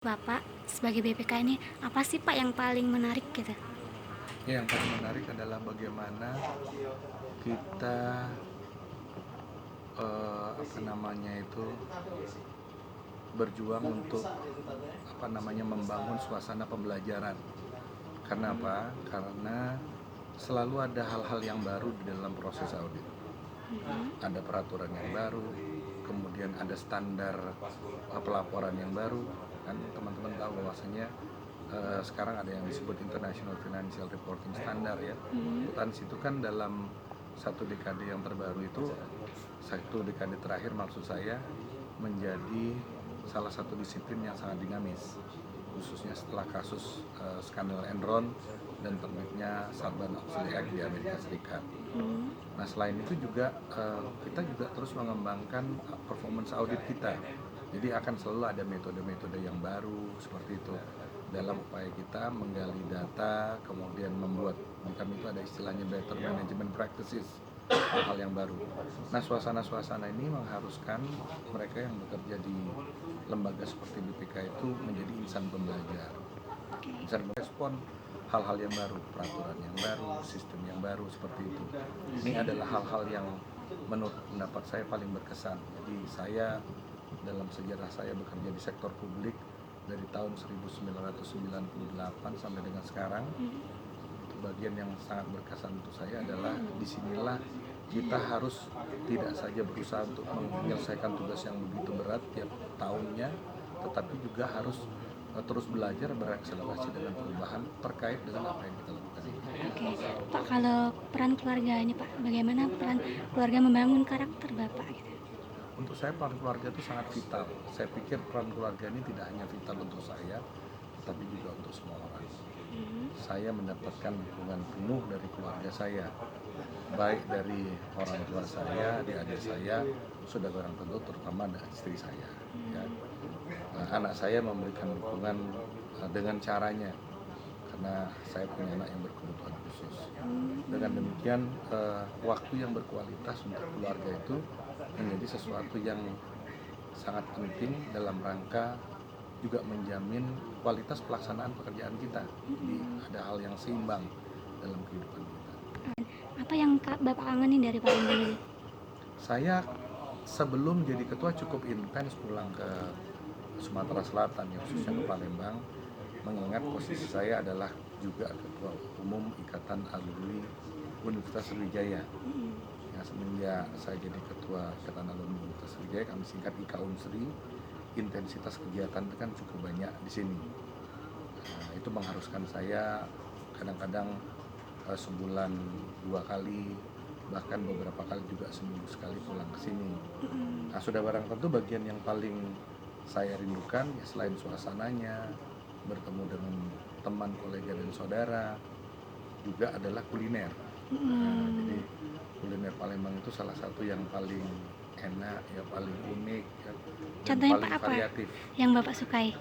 Bapak sebagai BPK ini apa sih Pak yang paling menarik gitu? Ya, yang paling menarik adalah bagaimana kita berjuang untuk membangun suasana pembelajaran. Karena apa? Karena selalu ada hal-hal yang baru di dalam proses audit. Ada peraturan yang baru, kemudian ada standar pelaporan yang baru. Kan teman-teman tahu bahwasanya sekarang ada yang disebut International Financial Reporting Standard ya. Akuntansi itu kan dalam satu dekade yang terbaru itu, satu dekade terakhir maksud saya, menjadi salah satu disiplin yang sangat dinamis, khususnya setelah kasus skandal Enron dan terbitnya Sarbanes-Oxley Act di Amerika Serikat. Nah, selain itu juga kita juga terus mengembangkan performance audit kita. Jadi akan selalu ada metode-metode yang baru seperti itu dalam upaya kita menggali data, kemudian membuat di kami itu ada istilahnya better management practices, hal-hal yang baru. Nah, suasana-suasana ini mengharuskan mereka yang bekerja di lembaga seperti BPK itu menjadi insan pembelajar, insan merespon hal-hal yang baru, peraturan yang baru, sistem yang baru seperti itu. Ini adalah hal-hal yang menurut pendapat saya paling berkesan. Jadi saya dalam sejarah saya bekerja di sektor publik dari tahun 1998 sampai dengan sekarang, bagian yang sangat berkesan untuk saya adalah disinilah kita harus tidak saja berusaha untuk menyelesaikan tugas yang begitu berat tiap tahunnya, tetapi juga harus terus belajar berakselerasi dengan perubahan terkait dengan apa yang kita lakukan ini. Oke, Pak, kalau peran keluarga ini Pak, bagaimana peran keluarga membangun karakter Bapak gitu? Untuk saya peran keluarga itu sangat vital. Saya pikir peran keluarga ini tidak hanya vital untuk saya, tetapi juga untuk semua orang. Saya mendapatkan dukungan penuh dari keluarga saya, baik dari orang tua saya, adik-adik saya, saudara orang tentu, terutama dari istri saya. Ya. Nah, anak saya memberikan dukungan dengan caranya, karena saya punya anak yang berkebutuhan khusus. Dengan demikian, waktu yang berkualitas untuk keluarga itu menjadi sesuatu yang sangat penting dalam rangka juga menjamin kualitas pelaksanaan pekerjaan kita. Jadi ada hal yang seimbang dalam kehidupan kita. Apa yang Bapak kangenin dari Palembang ini? Saya sebelum jadi ketua cukup intens pulang ke Sumatera Selatan, ya khususnya ke Palembang, mengingat posisi saya adalah juga ketua umum Ikatan Alumni Universitas Sriwijaya. Ya, semenjak saya jadi ketua Ikatan Alumni Universitas Sriwijaya, kami singkat IKAUNSRI, intensitas kegiatan itu kan cukup banyak di sini. Nah, itu mengharuskan saya kadang-kadang sebulan 2 kali, bahkan beberapa kali juga seminggu sekali pulang ke sini. Nah, sudah barang tentu bagian yang paling saya rindukan ya selain suasananya, bertemu dengan teman, kolega dan saudara, juga adalah kuliner. Nah, jadi kuliner Palembang itu salah satu yang paling enak, ya paling unik, ya, dan Contohnya paling Pak apa variatif. yang Bapak sukai?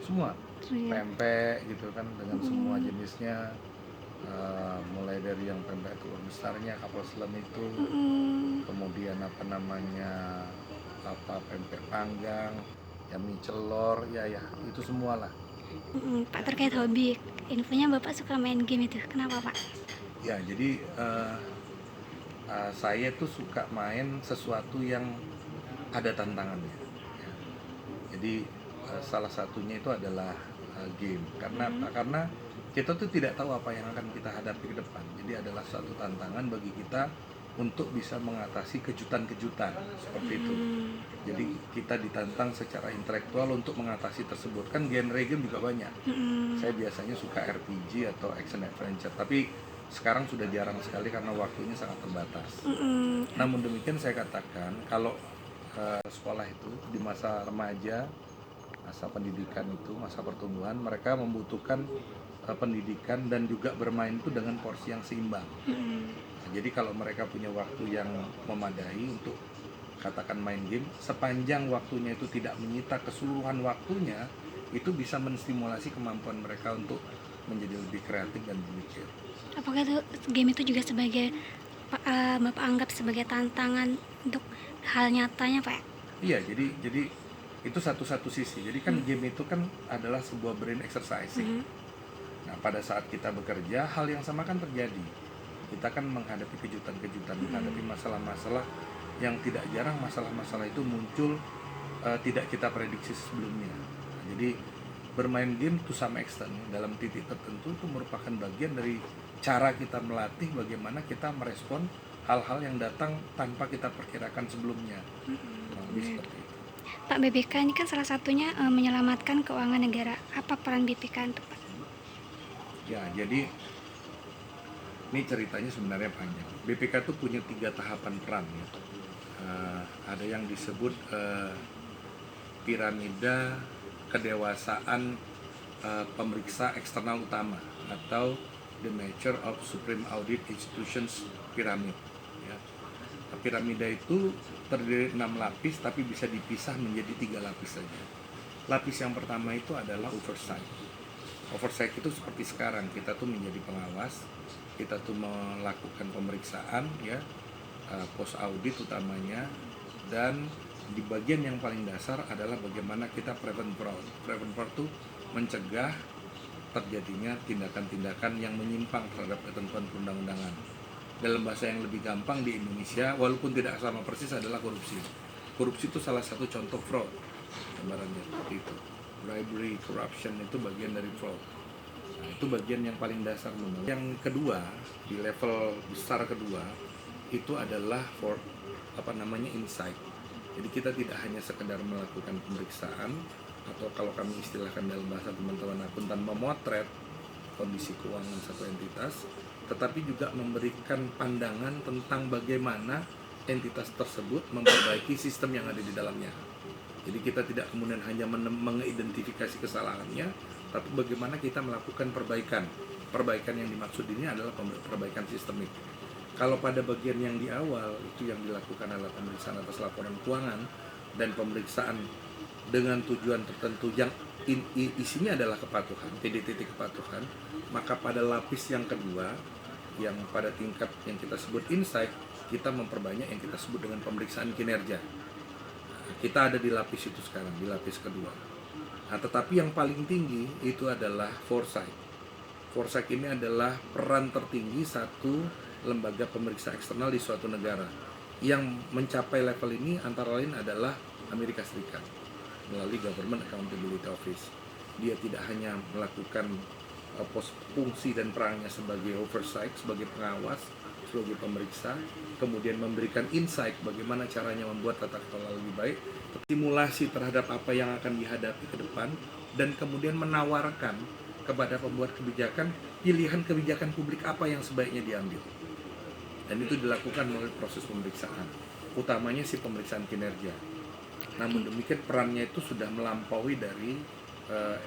Semua Iya. pempek gitu kan dengan semua jenisnya, mulai dari yang pempek telur besarnya, kapal selam itu, kemudian pempek panggang, ya mie celor, ya itu semualah. Pak, terkait hobi, infonya Bapak suka main game itu, kenapa Pak? Ya, jadi saya tuh suka main sesuatu yang ada tantangannya. Ya. Jadi salah satunya itu adalah game. Karena apa? Karena kita tuh tidak tahu apa yang akan kita hadapi ke depan. Jadi adalah suatu tantangan bagi kita untuk bisa mengatasi kejutan-kejutan seperti itu. Jadi kita ditantang secara intelektual untuk mengatasi tersebut. Kan genre game juga banyak. Saya biasanya suka RPG atau action adventure, tapi sekarang sudah jarang sekali karena waktunya sangat terbatas. Namun demikian saya katakan kalau sekolah itu di masa remaja, masa pendidikan itu, masa pertumbuhan, mereka membutuhkan pendidikan dan juga bermain itu dengan porsi yang seimbang. Nah, jadi kalau mereka punya waktu yang memadai untuk katakan main game, sepanjang waktunya itu tidak menyita keseluruhan waktunya, itu bisa menstimulasi kemampuan mereka untuk menjadi lebih kreatif dan berpikir. Apakah itu game itu juga sebagai Bapak anggap sebagai tantangan untuk hal nyatanya Pak? Iya, jadi Itu satu sisi. Jadi kan game itu kan adalah sebuah brain exercising. Nah, pada saat kita bekerja, hal yang sama kan terjadi. Kita kan menghadapi kejutan-kejutan, menghadapi masalah-masalah yang tidak jarang masalah-masalah itu muncul tidak kita prediksi sebelumnya. Nah, jadi bermain game to some extent dalam titik tertentu itu merupakan bagian dari cara kita melatih bagaimana kita merespon hal-hal yang datang tanpa kita perkirakan sebelumnya. Lebih seperti itu. Pak, BPK ini kan salah satunya menyelamatkan keuangan negara. Apa peran BPK itu, Pak? Ya, jadi ini ceritanya sebenarnya panjang. BPK itu punya 3 tahapan peran ya. Ada yang disebut piramida kedewasaan pemeriksa eksternal utama atau the Mature of Supreme Audit Institutions Pyramid. Ya. Piramida itu terdiri 6 lapis tapi bisa dipisah menjadi 3 lapis saja. Lapis yang pertama itu adalah oversight. Oversight itu seperti sekarang, kita tuh menjadi pengawas, kita tuh melakukan pemeriksaan ya, post audit utamanya, dan di bagian yang paling dasar adalah bagaimana kita prevent fraud. Prevent fraud itu mencegah terjadinya tindakan-tindakan yang menyimpang terhadap ketentuan perundang-undangan. Dalam bahasa yang lebih gampang di Indonesia, walaupun tidak sama persis, adalah korupsi. Korupsi itu salah satu contoh fraud, gambarannya seperti itu. Bribery, corruption itu bagian dari fraud. Nah, itu bagian yang paling dasar. Yang kedua, di level besar kedua, itu adalah insight. Jadi kita tidak hanya sekedar melakukan pemeriksaan, atau kalau kami istilahkan dalam bahasa teman-teman akuntan, memotret kondisi keuangan satu entitas, tetapi juga memberikan pandangan tentang bagaimana entitas tersebut memperbaiki sistem yang ada di dalamnya. Jadi kita tidak kemudian hanya mengidentifikasi kesalahannya, tapi bagaimana kita melakukan perbaikan. Perbaikan yang dimaksud ini adalah perbaikan sistemik. Kalau pada bagian yang di awal, itu yang dilakukan adalah pemeriksaan atas laporan keuangan dan pemeriksaan dengan tujuan tertentu yang isinya adalah kepatuhan, titik-titik kepatuhan, maka pada lapis yang kedua, yang pada tingkat yang kita sebut insight, kita memperbanyak yang kita sebut dengan pemeriksaan kinerja. Kita ada di lapis itu sekarang, di lapis kedua. Nah, tetapi yang paling tinggi itu adalah foresight. Foresight ini adalah peran tertinggi satu lembaga pemeriksa eksternal di suatu negara. Yang mencapai level ini antara lain adalah Amerika Serikat melalui Government Accountability Office. Dia tidak hanya melakukan fungsi dan perannya sebagai oversight, sebagai pengawas, sebagai pemeriksa, kemudian memberikan insight bagaimana caranya membuat tata kelola lebih baik, simulasi terhadap apa yang akan dihadapi ke depan, dan kemudian menawarkan kepada pembuat kebijakan pilihan kebijakan publik apa yang sebaiknya diambil. Dan itu dilakukan melalui proses pemeriksaan, utamanya si pemeriksaan kinerja. Namun demikian perannya itu sudah melampaui dari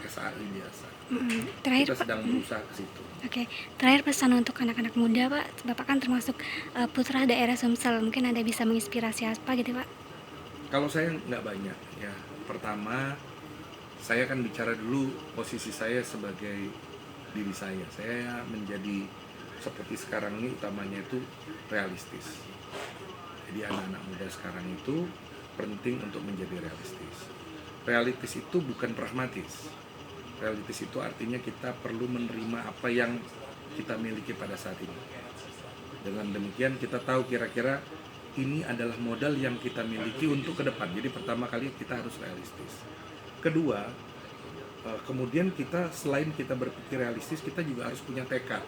SAI biasa. Terakhir, Kita sedang berusaha ke situ. Oke, terakhir pesan untuk anak-anak muda, Pak. Bapak kan termasuk putra daerah Sumsel, mungkin Anda bisa menginspirasi apa gitu, Pak? Kalau saya nggak banyak ya. Pertama, saya akan bicara dulu posisi saya sebagai diri saya. Saya menjadi seperti sekarang ini utamanya itu realistis. Jadi anak-anak muda sekarang itu penting untuk menjadi realistis. Realistis itu bukan pragmatis. Realistis itu artinya kita perlu menerima apa yang kita miliki pada saat ini. Dengan demikian kita tahu kira-kira ini adalah modal yang kita miliki untuk ke depan. Jadi pertama kali kita harus realistis. Kedua, kemudian kita selain kita berpikir realistis, kita juga harus punya tekad.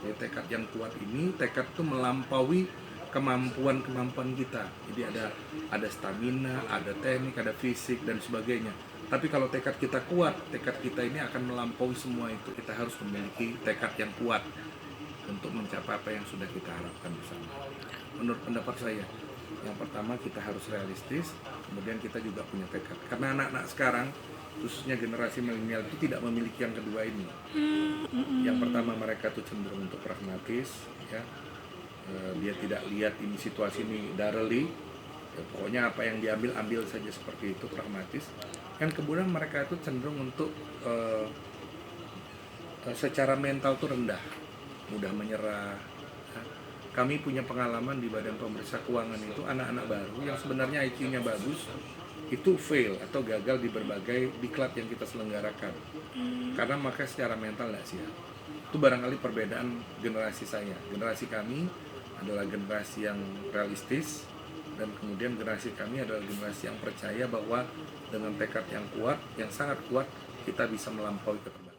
Ya, tekad yang kuat ini, tekad itu melampaui kemampuan kita. Jadi ada stamina, ada teknik, ada fisik dan sebagainya. Tapi kalau tekad kita kuat, tekad kita ini akan melampaui semua itu. Kita harus memiliki tekad yang kuat untuk mencapai apa yang sudah kita harapkan bersama. Menurut pendapat saya, yang pertama kita harus realistis, kemudian kita juga punya tekad. Karena anak-anak sekarang, khususnya generasi milenial itu tidak memiliki yang kedua ini. Yang pertama mereka tuh cenderung untuk pragmatis, ya. Dia tidak lihat ini situasi ini thoroughly, ya, pokoknya apa yang diambil ambil saja seperti itu, pragmatis. Yang kemudian mereka itu cenderung untuk secara mental tuh rendah, mudah menyerah. Kami punya pengalaman di Badan Pemeriksa Keuangan itu anak-anak baru yang sebenarnya IQ-nya bagus, itu fail atau gagal di berbagai diklat yang kita selenggarakan. Karena maka secara mental nggak siap. Itu barangkali perbedaan generasi saya. Generasi kami adalah generasi yang realistis, dan kemudian generasi kami adalah generasi yang percaya bahwa dengan tekad yang kuat, yang sangat kuat, kita bisa melampaui keterbatasan.